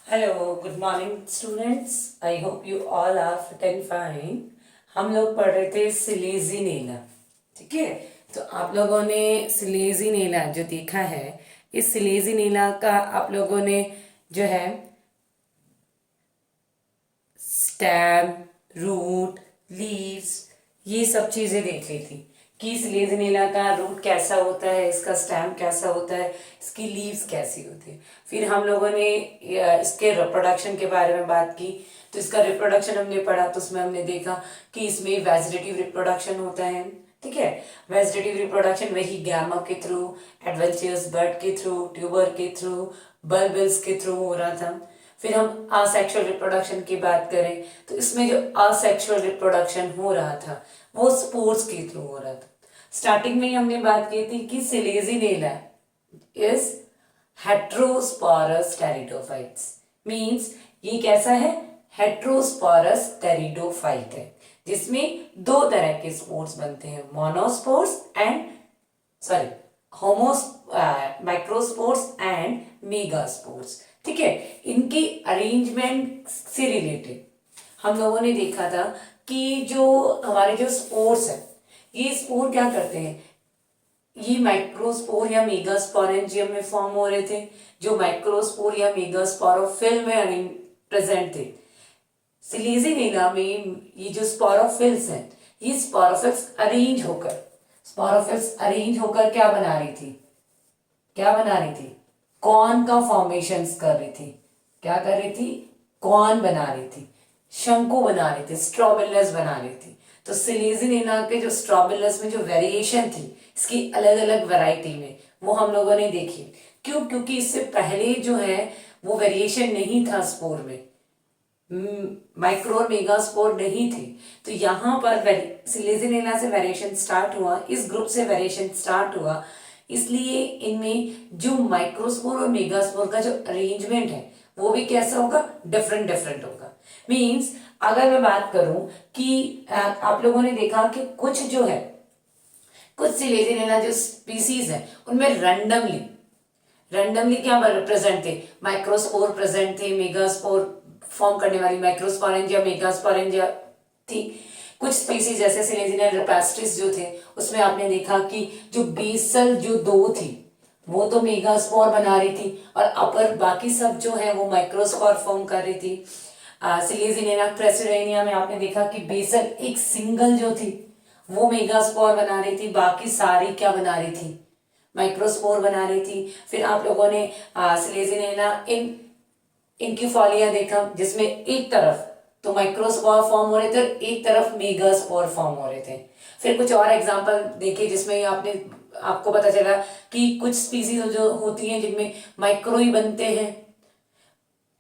Hello, good morning students. I hope you all are fit and fine. हम लोग पढ़ रहे थे सिलेजिनेला। ठीक है, तो आप लोगों ने सिलेजिनेला जो देखा है, इस सिलेजिनेला का आप लोगों ने जो है स्टेम, रूट, लीव्स, ये सब चीजें देख ली थी कि सिलेजिनेला का रूट कैसा होता है, इसका स्टेम कैसा होता है, इसकी लीव्स कैसी होती है। फिर हम लोगों ने इसके रिप्रोडक्शन के बारे में बात की। तो इसका रिप्रोडक्शन हमने पढ़ा, तो उसमें हमने देखा कि इसमें वेजिटेटिव रिप्रोडक्शन होता है। ठीक है, वेजिटेटिव रिप्रोडक्शन वही गैमा के थ्रू, एडवेंचर्स बर्ड के थ्रू, ट्यूबर के थ्रू, बल्बिल्स के थ्रू हो रहा था। फिर हम असेक्सुअल रिप्रोडक्शन की बात करें तो इसमें जो असेक्सुअल रिप्रोडक्शन हो रहा था वो स्पोर्स के थ्रू हो रहा था। स्टार्टिंग में ही हमने बात की थी कि Selaginella is heterosporous pteridophytes, means ये कैसा है, हेट्रोस्पोरस टेरिडोफाइट है, जिसमें दो तरह के स्पोर्स बनते हैं, monospores and sorry homos microspores and megaspores. ठीक है, इनकी अरेंजमेंट से रिलेटेड हम लोगों ने देखा था कि जो हमारे जो स्पोर्स है, ये स्पोर क्या करते हैं, ये माइक्रोस्पोर या मेगास्पोरेंजियम में फॉर्म हो रहे थे, जो माइक्रोस्पोर या मेगास्पोरोफिल में प्रेजेंट थे। सिलेजिनेला में ये जो स्पोरोफिल्स हैं, ये स्पोरोफिल्स अरेंज होकर क्या बना रही थी, क्या बना रही थी, कॉर्न का फॉर्मेशन कर रही थी। क्या कर रही थी, कॉर्न बना रही थी, शंकु बना रही थी, स्ट्रॉबिलस बना रही थी। तो सिलेजिनेला के जो स्ट्रॉबिलस में जो वेरिएशन थी, इसकी अलग अलग वैरायटी में, वो हम लोगों ने देखी। क्यों, क्योंकि इससे पहले जो है वो वेरिएशन नहीं था स्पोर में, माइक्रो और मेगास्पोर नहीं थी। तो यहाँ पर सिलेजिनेला से वेरिएशन स्टार्ट हुआ, इस ग्रुप से वेरिएशन स्टार्ट हुआ, इसलिए इनमें जो माइक्रोस्पोर और मेगास्पोर का जो अरेंजमेंट है वो भी कैसा होगा, डिफरेंट डिफरेंट होगा। मींस अगर मैं बात करूं कि आप लोगों ने देखा कि कुछ जो है, कुछ सिलेजिनेला जो स्पीसीज है उनमें रैंडमली क्या प्रेजेंट थे, माइक्रोस्पोर प्रेजेंट थे, मेगास्पोर फॉर्म करने वाली माइक्रोस्पोरेंजिया मेगास्पोरेंजिया थी। कुछ स्पीसीज जैसे सिलेजिना रेपास्ट्रिस जो थे, उसमें आपने देखा कि जो बेसल जो दो थी वो तो मेगास्पोर बना रही थी, और अपर बाकी सब जो है वो माइक्रोस्पोर फॉर्म कर रही थी। सिलेजिनेला क्रेसिडेनिया में आपने देखा कि बेसल एक सिंगल जो थी वो मेगास्पोर बना रही थी, बाकी सारी क्या बना रही थी, माइक्रोस्पोर बना रही थी। फिर आप लोगों ने सिलेजिनेला इनकी फॉलिया देखा, जिसमें एक तरफ तो माइक्रोस्पोर फॉर्म हो रहे थे और एक तरफ मेगास्पोर फॉर्म हो रहे थे। फिर कुछ और एग्जांपल देखे जिसमें आपको पता चला कि कुछ स्पीसीज जो होती हैं जिनमें माइक्रो ही बनते हैं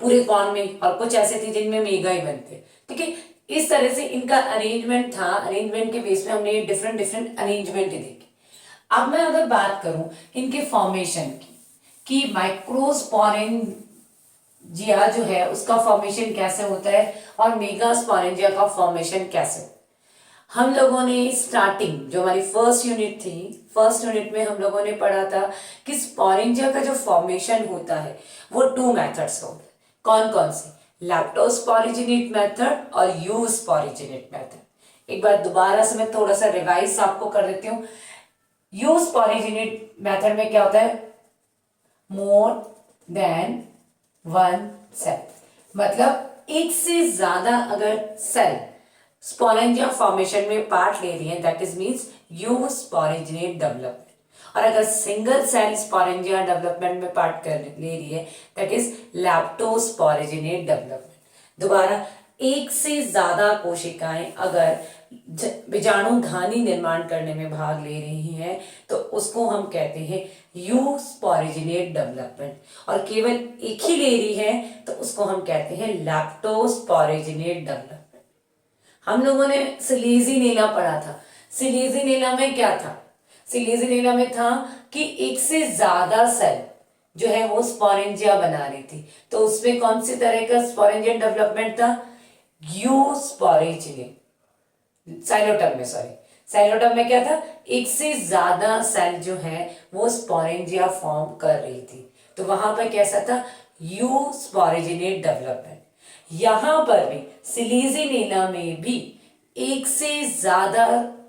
पूरे कॉर्न में, और कुछ ऐसे थे जिनमें मेगा ही बनते। ठीक है, इस तरह से इनका अरेंजमेंट था। अरेंजमेंट के बेस में हमने डिफरेंट डिफरेंट अरेंजमेंट ही देखे। अब मैं अगर बात करूं इनके फॉर्मेशन की, कि माइक्रोस्पोरेंजिया जो है उसका फॉर्मेशन कैसे होता है और मेगास्पोरेंजिया का फॉर्मेशन कैसे होता है। हम लोगों ने स्टार्टिंग जो हमारी फर्स्ट यूनिट थी, फर्स्ट यूनिट में हम लोगों ने पढ़ा था कि स्पोरेंजिया का जो फॉर्मेशन होता है वो टू मेथड्स होते हैं। कौन कौन से, लैप्टोस्पोरिजिनेट मेथड और यूस्पोरिजिनेट मेथड। एक बार दोबारा से मैं थोड़ा सा रिवाइज आपको कर देती हूँ। यूस्पोरिजिनेट मेथड में क्या होता है, मोर देन वन सेल, मतलब एक से ज्यादा अगर सेल स्पोरेंजिया फॉर्मेशन में पार्ट ले रही है, दैट इज मींस यूस्पोरिजिनेट डेवलपमेंट। और अगर सिंगल सेल स्पोरेंजिया डेवलपमेंट में पार्ट कर ले रही है, दैट इज लैप्टोस्पोरिजिनेट डेवलपमेंट। दोबारा, एक से ज्यादा कोशिकाएं अगर बीजाणुधानी निर्माण करने में भाग ले रही हैं तो उसको हम कहते हैं यूस्पोरिजिनेट डेवलपमेंट, और केवल एक ही ले रही है तो उसको हम कहते हैं लैप्टोस्पोरिजिनेट डेवलपमेंट। हम लोगों ने सिलेजिनेला पढ़ा था। सिलेजिनेला में क्या था, सिलेजिनेला में था कि एक से ज्यादा सेल जो है वो स्पोरेंजिया बना रही थी, तो उसमें कौन सी तरह का स्पोरेंजियन डेवलपमेंट था, यूस्पोरिजिनेट। साइलोटम में क्या था, एक से ज्यादा सेल जो है वो स्पोरेंजिया फॉर्म कर रही थी। तो वहां पर कैसा था, यू स्पोरेजिनेट डेवलपमेंट। यहां पर भी सिलीजिनेला में भी एक से ज्यादा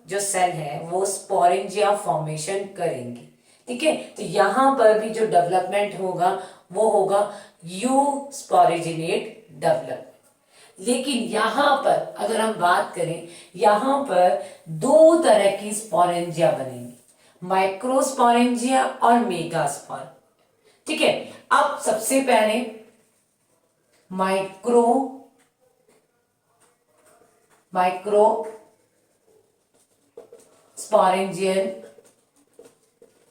जो सेल है वो स्पोरेंजिया फॉर्मेशन करेंगे। ठीक है, तो यहां पर भी जो डेवलपमेंट होगा वो होगा यू स्पोरेजिनेट डेवलपमेंट। लेकिन यहां पर अगर हम बात करें, यहां पर दो तरह की स्पोरेंजिया बनेंगी, माइक्रोस्पोरेंजिया और मेगास्पोर। ठीक है, अब सबसे पहले माइक्रो स्पोरेंजियन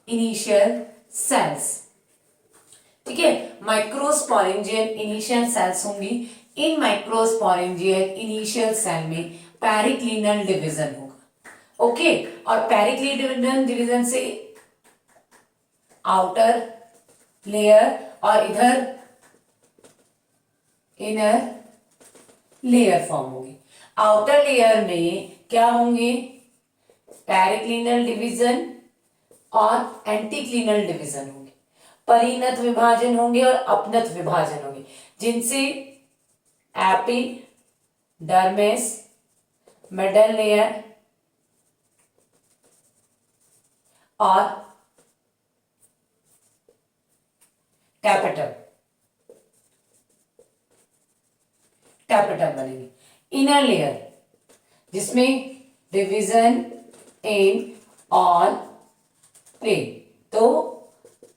इनिशियल सेल्स। ठीक है, माइक्रोस्पोरेंजियन इनिशियल सेल्स होंगी। इन माइक्रोस्पोरेंजियन इनिशियल सेल में पेरिक्लिनल डिवीजन होगा। ओके, और पेरिक्लिनल डिवीजन से आउटर लेयर और इधर इनर लेयर फॉर्म होगी। आउटर लेयर में क्या होंगे, पेरिक्लिनल डिवीजन और एंटीक्लिनल डिवीजन होंगे। परिणत विभाजन होंगे और अपनत विभाजन होंगे, जिनसे एपिडर्मिस, मिडल लेयर और टैपेटम बनेंगे। इनर लेयर जिसमें डिवीजन इन ऑल प्लेन, तो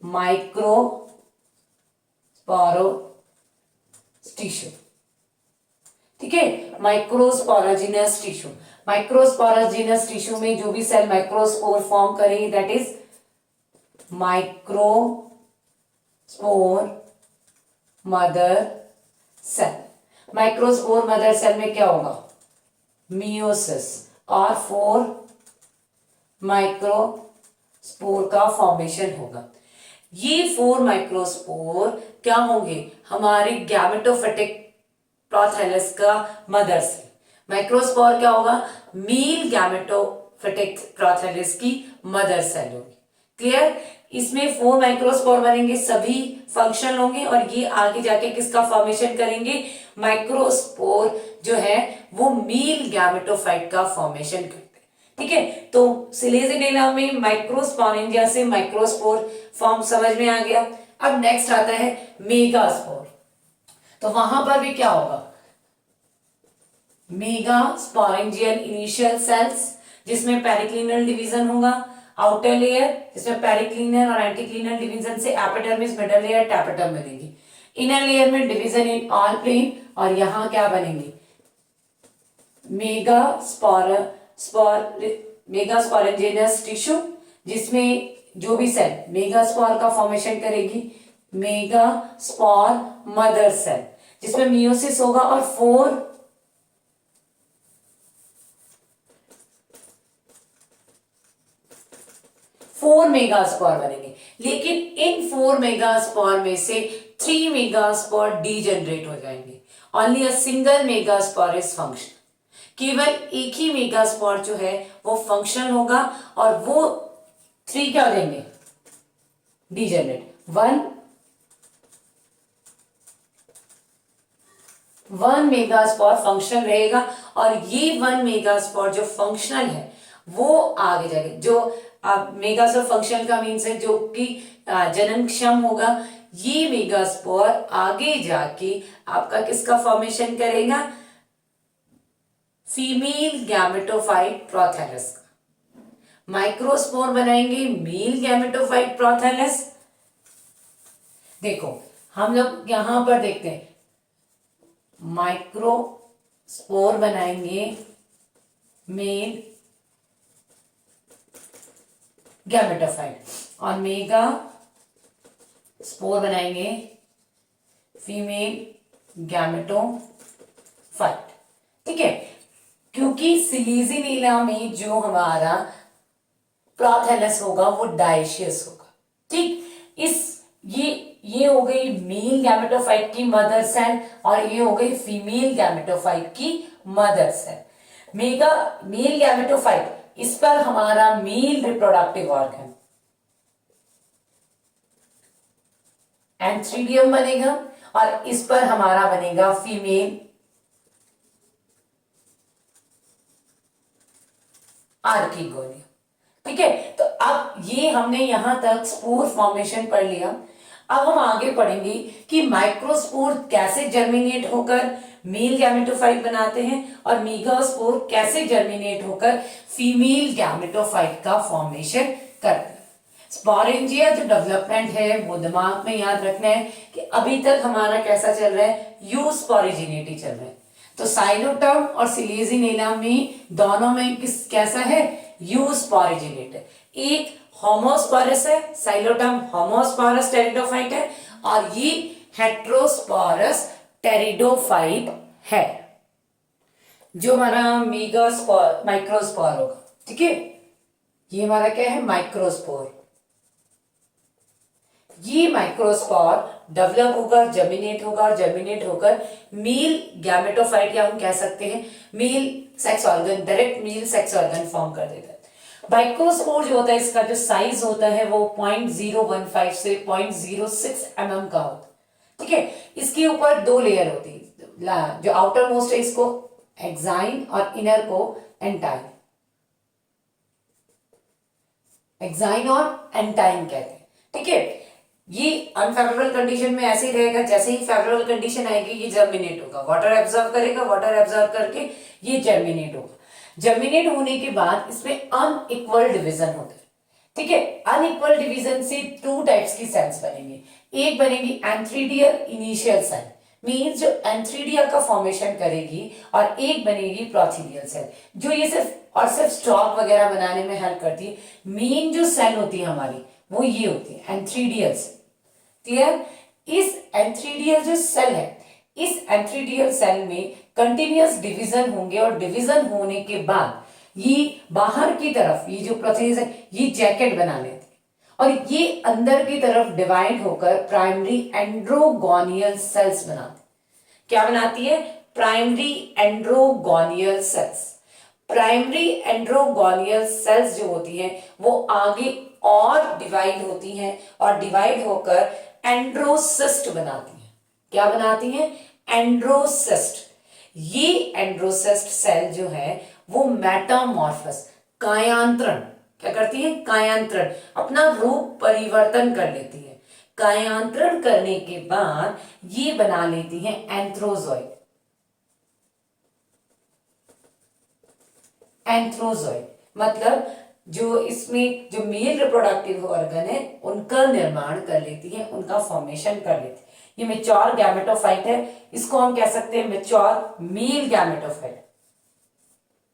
माइक्रोस्पोरोस टिश्यू। ठीक है, माइक्रोस्पोरोजिनस टिश्यू। माइक्रोस्पोरोजिनस टिश्यू में जो भी सेल माइक्रोस्पोर फॉर्म करेंगे that is microspore mother cell. Microspore mother cell में क्या होगा, मियोसिस और 4 माइक्रोस्पोर का फॉर्मेशन होगा। ये 4 माइक्रोस्पोर क्या होंगे, हमारे गैमेटोफिटिक प्रोथैलस का मदर सेल। माइक्रोस्पोर क्या होगा, मेल गैमेटोफिटिक प्रोथैलस की मदर सेल होगी। क्लियर, इसमें 4 माइक्रोस्पोर बनेंगे, सभी फंक्शनल होंगे और ये आगे जाके किसका फॉर्मेशन करेंगे, माइक्रोस्पोर जो है वो मेल गैमेटोफाइट का फॉर्मेशन करते हैं। ठीक है, तो सिलेजिनेला में माइक्रोस्पोरेंजिया से माइक्रोस्पोर फॉर्म समझ में आ गया। अब नेक्स्ट आता है मेगास्पोर। तो वहां पर भी क्या होगा, मेगास्पोरेंजियल इनिशियल सेल्स जिसमें पेरिक्लिनल डिवीजन होगा। आउटर लेयर जिसमें पेरिक्लिनल और एंटीक्लिनल डिवीजन से एपिडर्मिस, मिडल लेयर, टैपेटम बनेगी। इनर लेयर में डिवीजन इन ऑल प्लेन और यहां क्या बनेंगे, मेगास्पोरेंजियस टिश्यू जिसमें जो भी सेल मेगास्पोर का फॉर्मेशन करेगी, मेगास्पोर मदर सेल जिसमें मियोसिस होगा और 4 मेगास्पोर बनेंगे। लेकिन इन 4 मेगास्पोर में से 3 मेगास्पोर डीजेनरेट हो जाएंगे। Only a single megaspore is function. केवल एक ही मेगास्पोर जो है वो फंक्शनल होगा और वो 3 क्या देंगे, डीजेनरेट। वन मेगास्पोर फंक्शनल रहेगा और ये 1 मेगास्पोर जो फंक्शनल है वो आगे जाएगा। जो मेगास्पोर फंक्शनल का मीन्स है जो कि जननक्षम होगा। ये मेगास्पोर आगे जाके आपका किसका फॉर्मेशन करेगा, फीमेल गैमेटोफाइट प्रोथैलस का। माइक्रोस्पोर बनाएंगे मेल गैमेटोफाइट प्रोथैलस। देखो हम लोग यहां पर देखते हैं, माइक्रोस्पोर बनाएंगे मेल गैमेटोफाइट और मेगा स्पोर बनाएंगे फीमेल गैमेटोफाइट। ठीक है, क्योंकि सिलीजिनेला में जो हमारा प्रोथैलस होगा वो डायशियस होगा। ठीक, ये हो गई मेल गैमेटोफाइट की मदर सेल और ये हो गई फीमेल गैमेटोफाइट की मदर सेल। मेल गैमेटोफाइट, इस पर हमारा मेल रिप्रोडक्टिव ऑर्गन एंथ्रीडियम बनेगा और इस पर हमारा बनेगा फीमेल आर्किगोनियम। ठीक है, तो अब ये हमने यहां तक स्पोर फॉर्मेशन पढ़ लिया। अब हम आगे पढ़ेंगे कि माइक्रोस्पोर कैसे जर्मिनेट होकर मेल गैमेटोफाइट बनाते हैं और मेगास्पोर कैसे जर्मिनेट होकर फीमेल गैमेटोफाइट का फॉर्मेशन करते हैं। स्पोरेंजिया जो डेवलपमेंट है वो दिमाग में याद रखना है कि अभी तक हमारा कैसा चल रहा है, यू स्पोरिजिनेटी चल रहा है। तो साइलोटर्म और सिलेजिनेला में दोनों में किस कैसा है, यू स्पोरिजिनेट है। एक होमोस्पोरस है, साइलोटर्म होमोस्पोरस टेरिडोफाइट है और ये हेट्रोस्पोरस टेरिडोफाइट है, जो हमारा मेगास्पोर माइक्रोस्पोर होगा। ठीक है, ये हमारा क्या है, माइक्रोस्पोर। ये माइक्रोस्पोर डेवलप होकर जर्मिनेट होगा और जर्मिनेट होकर मेल गैमेटोफाइट या हम कह सकते हैं male sex organ, direct male sex organ form कर देता है। माइक्रोस्पोर जो होता है इसका जो साइज होता है वो 0.015 से 0.06 mm का होता है। ठीक है, इसके ऊपर दो लेयर होती है, जो आउटर मोस्ट है इसको एक्साइन और इनर को एंटाइन, एक्साइन और एंटाइन कहते हैं। ठीक है, ये अनफेवरेबल कंडीशन में ऐसे ही रहेगा, जैसे ही फेवरेबल कंडीशन आएगी ये जर्मिनेट होगा, वाटर एब्जॉर्ब करेगा, वाटर एब्जॉर्ब करके ये जर्मिनेट होगा। जर्मिनेट होने के बाद इसमें अनइक्वल डिवीजन होता है। ठीक है, अनइक्वल डिवीजन से टू टाइप्स की सेल्स बनेंगी। एक बनेगी एंथ्रीडियल इनिशियल सेल, मीन्स जो एंथ्रीडिया का फॉर्मेशन करेगी, और एक बनेगी प्रोथीडियल सेल, जो ये सिर्फ स्टॉक वगैरह बनाने में हेल्प करती है। मेन जो सेल होती है हमारी वो ये होती है एंथ्रीडियल सेल। क्लियर, इस एंथ्रीडियल जो सेल है, इस एंथ्रीडियल सेल में कंटिन्यूअस डिवीजन होंगे और डिवीजन होने के बाद ये बाहर की तरफ ये जो प्रोथीज है ये जैकेट बना लेती है और ये अंदर की तरफ डिवाइड होकर प्राइमरी एंड्रोगोनियल सेल्स बनाती है। क्या बनाती है, प्राइमरी एंड्रोगोनियल सेल्स। प्राइमरी एंड्रोगोनियल सेल्स जो होती हैं वो आगे और डिवाइड होती हैं और डिवाइड होकर एंड्रोसिस्ट बनाती हैं। क्या बनाती हैं, एंड्रोसिस्ट। ये एंड्रोसिस्ट सेल जो है वो मेटामॉर्फस, कायांतरण, क्या करती है, कायांतरण, अपना रूप परिवर्तन कर लेती है। कायांतरण करने के बाद ये बना लेती है एंथ्रोजॉइड। एंथ्रोजॉइड मतलब जो इसमें जो मेल रिप्रोडक्टिव ऑर्गन है उनका निर्माण कर लेती है, उनका फॉर्मेशन कर लेती है। ये मैच्योर गैमेटोफाइट है, इसको हम कह सकते हैं मैच्योर मेल गैमेटोफाइट।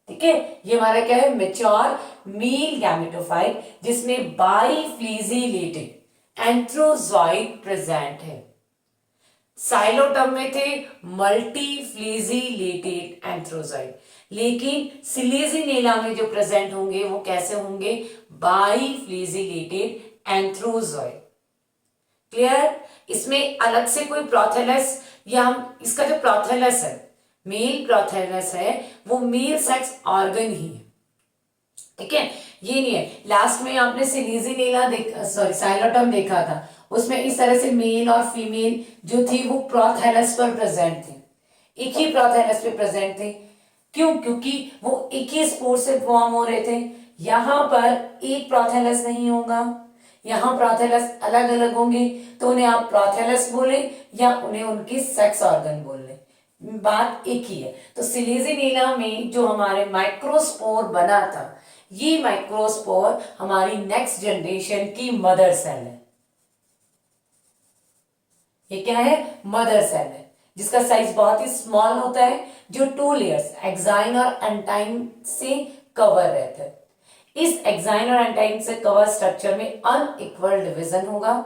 ठीक है, ये हमारा क्या है, मैच्योर मेल गैमेटोफाइट, जिसमें बाइफ्लीजिलेटेड एंथ्रोजॉइड प्रेजेंट है। साइलोटर्म में थे मल्टीफ्लीजिलेटेड एंथ्रोजॉइड, लेकिन सिलेजिनेला में जो प्रेजेंट होंगे वो कैसे होंगे, बाइफ्लीजिलेटेड एंथ्रोजॉइड। क्लियर, इसमें अलग से कोई प्रोथेलस या हम इसका जो प्रोथेलस है, मेल प्रोथेलस है, वो मेल सेक्स ऑर्गन ही है। ठीक है, ये नहीं है। लास्ट में आपने सिलेजिनेला साइलोटर्म देखा था, उसमें इस तरह से मेल और फीमेल जो थी वो प्रोथेलस पर प्रेजेंट थे, एक ही प्रोथेलस पे प्रेजेंट थे। क्यों, क्योंकि वो एक ही स्पोर से फॉर्म हो रहे थे। यहां पर एक प्रोथेलस नहीं होगा, यहां प्रोथेलस अलग अलग होंगे, तो उन्हें आप प्रोथेलस बोले या उन्हें उनके सेक्स ऑर्गन बोल ले, बात एक ही है। तो सिलेजिनेला में जो हमारे माइक्रोस्पोर बना था, ये माइक्रोस्पोर हमारी नेक्स्ट जनरेशन की मदर सेल है। ये क्या है, मदर सेल है, जिसका साइज बहुत ही स्मॉल होता है, जो टू लेयर्स एक्साइन और एंटाइन से कवर रहता है। इस एक्साइन और एंटाइन से कवर स्ट्रक्चर में अनइक्वल डिवीजन होगा,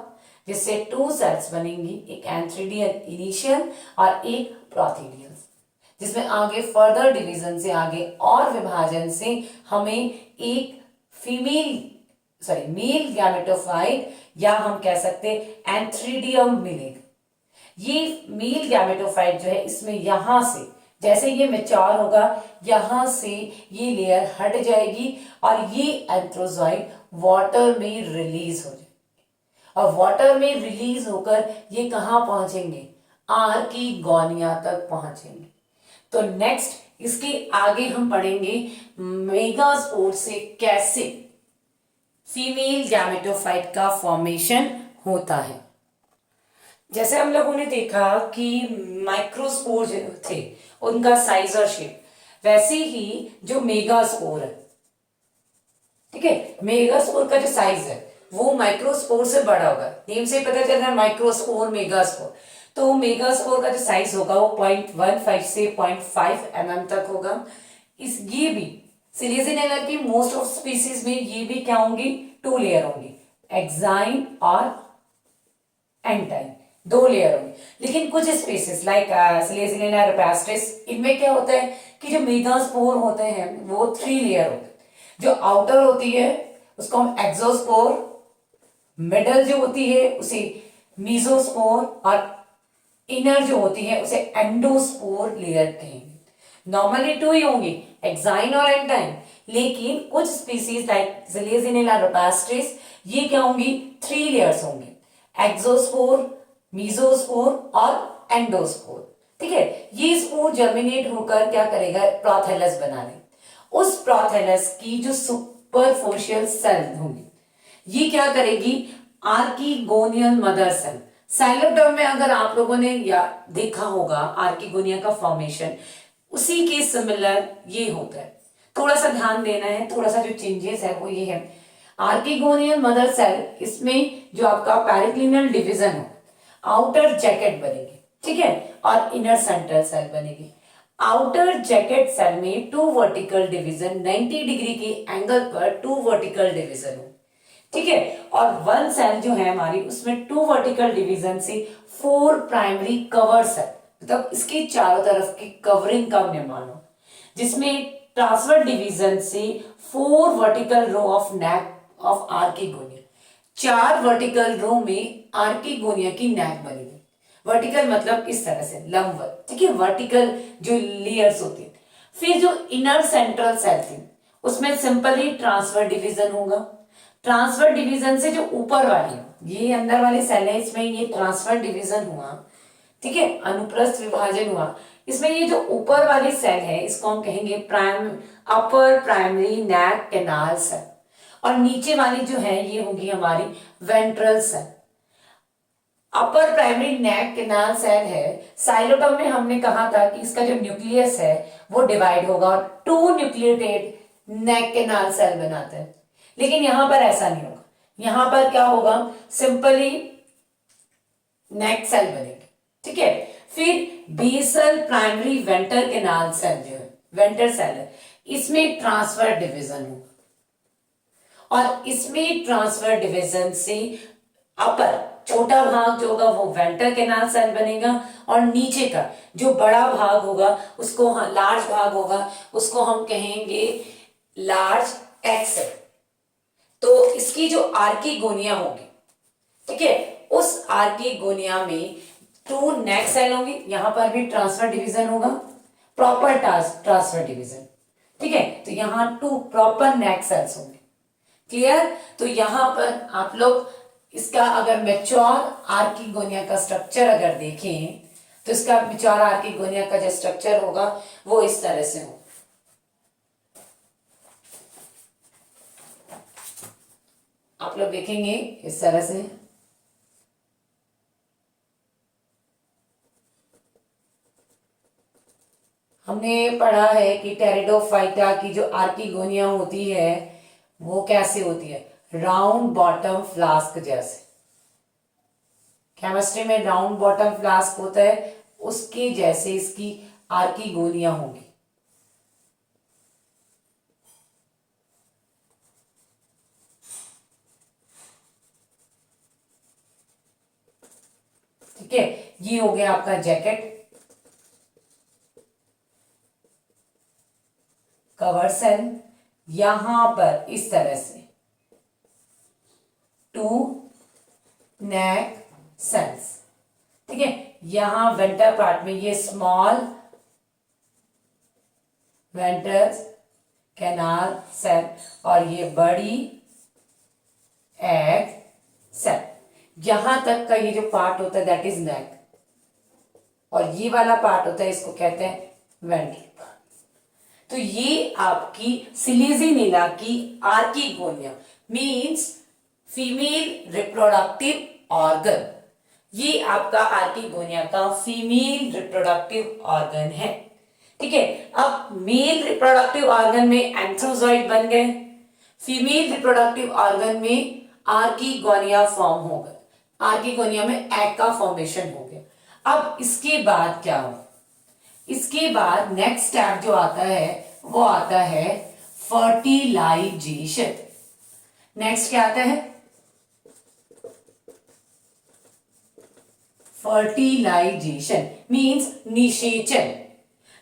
जिससे टू सेल्स बनेंगी, एक एंथ्रीडियल इनिशियल और एक प्रोथीडियल, जिसमें आगे फर्दर डिवीजन से, आगे और विभाजन से हमें एक मेल गैमेटोफाइट या हम कह सकते हैं एंथ्रीडियम मिलेगा। ये मेल गैमेटोफाइट जो है, इसमें यहां से जैसे ये मैच्योर होगा, यहां से ये लेयर हट जाएगी और ये एंथ्रोजॉइड वाटर में रिलीज हो जाएगी और वाटर में रिलीज होकर ये कहाँ पहुंचेंगे, आर्किगोनिया तक पहुंचेंगे। तो नेक्स्ट इसके आगे हम पढ़ेंगे मेगास्पोर से कैसे फीमेल गैमेटोफाइट का फॉर्मेशन होता है। जैसे हम लोगों ने देखा कि माइक्रोस्पोर जो थे उनका साइज और शेप, वैसे ही जो मेगास्पोर है, ठीक है, मेगास्पोर का जो साइज है वो माइक्रोस्पोर से बड़ा होगा। नेम से पता चल रहा है माइक्रोस्पोर मेगास्पोर। तो मेगास्पोर का जो साइज होगा वो 0.15 से 0.5 mm तक होगा। इस ये भी सिलिसिनेला की मोस्ट ऑफ स्पीसीज में ये भी क्या होंगी, 2 लेयर होंगी, एक्साइन और एंटाइन, 2 लेयर होंगी। लेकिन कुछ स्पीसीज लाइक सिलिसिनेला रपास्ट्रिस, इनमें क्या होता है कि जो मेगास्पोर होते हैं वो 3 लेयर होते हैं। जो आउटर होती है उसको हम एक्सोस्पोर, मिडल जो होती है उसे मीजोस्पोर और इनर जो होती है उसे एंडोस्पोर लेयर कहेंगे। नॉर्मली 2 ही होंगी, एक्साइन और एंटाइन, लेकिन कुछ स्पीसीज लाइक सिलिसिनेला रपास्ट्रिस ये क्या होंगी, 3 लेयर्स होंगे, एक्सोस्पोर, मीजोस्पोर और एंडोस्पोर। ठीक है, ये स्पोर जर्मिनेट होकर क्या करेगा, प्रोथेलस बना लेगा। उस प्रोथेलस की जो सुपरफिशियल सेल होंगी ये क्या करेगी, आर्किगोनियल मदर सेल। साइलोटर्म में अगर आप लोगों ने या देखा होगा आर्किगोनिया का फॉर्मेशन, उसी के सिमिलर ये होता है। थोड़ा सा ध्यान देना है, थोड़ा सा जो चेंजेस है वो ये है, आर्किगोनियल मदर सेल इसमें जो आपका पेरिक्लिनल डिवीजन हो, आउटर जैकेट बनेगी, ठीक है, और इनर सेंट्रल सेल बनेगी। आउटर जैकेट सेल में 2 वर्टिकल डिवीजन, 90 डिग्री के एंगल पर 2 वर्टिकल डिवीजन हो, ठीक है, और 1 सेल जो है हमारी उसमें 2 वर्टिकल डिवीजन से 4 प्राइमरी कवर सेल, मतलब इसके चारों तरफ की कवरिंग का निर्माण हो, जिसमें ट्रांसफर डिवीजन से 4 vertical row of neck of archegonia, 4 vertical row में आर्किगोनिया की नेक बनेगी। वर्टिकल मतलब इस तरह से लंबवत, ठीक है, वर्टिकल जो लेयर्स होती है। फिर जो इनर सेंट्रल सेल थी उसमें सिंपली ट्रांसफर डिवीजन होगा। ट्रांसफर डिवीजन से जो ऊपर वाली, ये अंदर वाली सेल है, इसमें ये ट्रांसफर डिवीजन हुआ, ठीक है, अनुप्रस्थ विभाजन हुआ। इसमें ये जो ऊपर वाली सेल है इसको हम कहेंगे अपर प्राइमरी नेक कैनाल सेल, और नीचे वाली जो है ये होगी हमारी वेंट्रल सेल। अपर प्राइमरी नेक कैनाल सेल है, साइलोटर्म में हमने कहा था कि इसका जो न्यूक्लियस है वो डिवाइड होगा और 2 न्यूक्लिएटेड नेक कैनाल सेल बनाते हैं। लेकिन यहां पर ऐसा नहीं होगा, यहां पर क्या होगा, सिंपली नेक सेल बनेगी, ठीक है। फिर basal primary venter canal cell जो है, वेंटर सेल है, इसमें ट्रांसफर डिवीजन होगा, और इसमें ट्रांसफर डिवीजन से अपर छोटा भाग जो होगा वो वेंटर कैनाल सेल बनेगा, और नीचे का जो बड़ा भाग होगा उसको, लार्ज भाग होगा उसको हम कहेंगे लार्ज एक्सेल। तो इसकी जो आर्किगोनिया होगी, ठीक है, उस आर्किगोनिया में 2 नेक सेल होंगी, यहां पर भी ट्रांसफर डिवीजन होगा, प्रॉपर ट्रांसफर डिवीजन, ठीक है। तो यहां 2 प्रॉपर नेक सेल्स होंगे, क्लियर। तो यहां पर आप लोग इसका अगर मैच्योर आर्किगोनिया का स्ट्रक्चर अगर देखें तो इसका मैच्योर आर्किगोनिया का जो स्ट्रक्चर होगा वो इस तरह से हो। आप लोग देखेंगे इस तरह से, हमने पढ़ा है कि टेरिडोफाइटा की जो आर्किगोनिया होती है वो कैसे होती है, राउंड बॉटम फ्लास्क जैसे। केमिस्ट्री में राउंड बॉटम फ्लास्क होता है, उसके जैसे इसकी आर्किगोनिया होगी। ठीक है, ये हो गया आपका जैकेट, कवर सेल, यहां पर इस तरह से 2 नेक सेल्स, ठीक है। यहां वेंटर पार्ट में ये स्मॉल वेंटर कैनाल सेल और ये बड़ी एग सेल। यहां तक का ये जो पार्ट होता है दैट इज नेक, और ये वाला पार्ट होता है इसको कहते हैं वेंट्रल पार्ट। तो ये आपकी सिलीजिनिला की archegonia means female reproductive organ. ये आपका आर्कीगोनिया का फीमेल रिप्रोडक्टिव ऑर्गन है। ठीक है, अब मेल रिप्रोडक्टिव ऑर्गन में एंथ्रोजॉइड बन गए, फीमेल रिप्रोडक्टिव ऑर्गन में आर्कीगोनिया फॉर्म हो गया, आर्कीगोनिया में एग का फॉर्मेशन हो गया। अब इसके बाद क्या हो, इसके बाद नेक्स्ट स्टेप जो आता है वो आता है फर्टिलाइजेशन। नेक्स्ट क्या आता है, फर्टिलाइजेशन मींस निषेचन।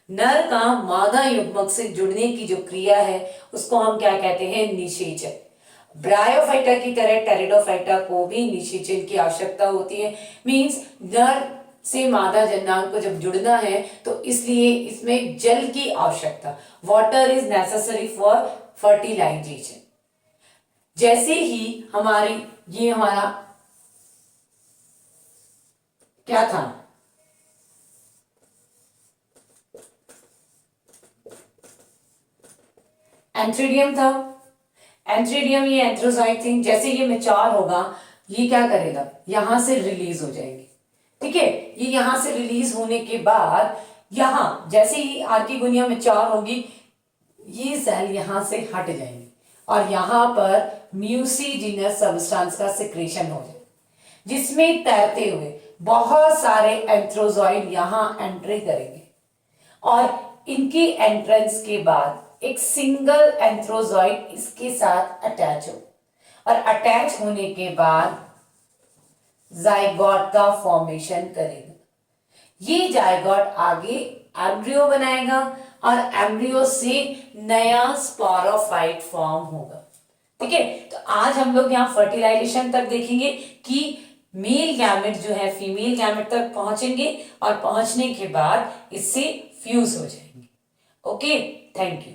नर का मादा युग्मक से जुड़ने की जो क्रिया है उसको हम क्या कहते हैं, निषेचन। ब्रायोफाइटा की तरह टेरिडोफाइटा को भी निषेचन की आवश्यकता होती है, मींस नर से मादा जन्नांग को जब जुड़ना है तो इसलिए इसमें जल की आवश्यकता, water is necessary for fertilization. जैसे ही हमारी ये हमारा क्या था, एंथ्रीडियम था, एंथ्रीडियम ये एंथ्रोजाइट थी। जैसे ये मैच्योर होगा ये क्या करेगा, यहां से रिलीज हो जाएंगे। ठीक है, ये यहां से रिलीज होने के बाद यहां जैसे ही आर्कीगोनिया मैच्योर होगी ये सेल यहां से हट जाएंगे और यहां पर म्यूसिजिनस सब्सटेंस का सिक्रेशन हो जाए, जिसमें तैरते हुए बहुत सारे एंथ्रोजॉइड यहां एंट्री करेंगे और इनकी एंट्रेंस के बाद एक सिंगल एंथ्रोजॉइड इसके साथ अटैच हो, और अटैच होने के बाद जाइगोट का फॉर्मेशन करेगा। ये जाइगोट आगे एम्ब्रियो बनाएगा और एम्ब्रियो से नया स्पोरोफाइट फॉर्म होगा। ठीक है, तो आज हम लोग यहाँ फर्टिलाइजेशन तक देखेंगे कि मेल गैमेट जो है फीमेल गैमेट तक पहुंचेंगे और पहुंचने के बाद इससे फ्यूज हो जाएंगे। Okay, thank you.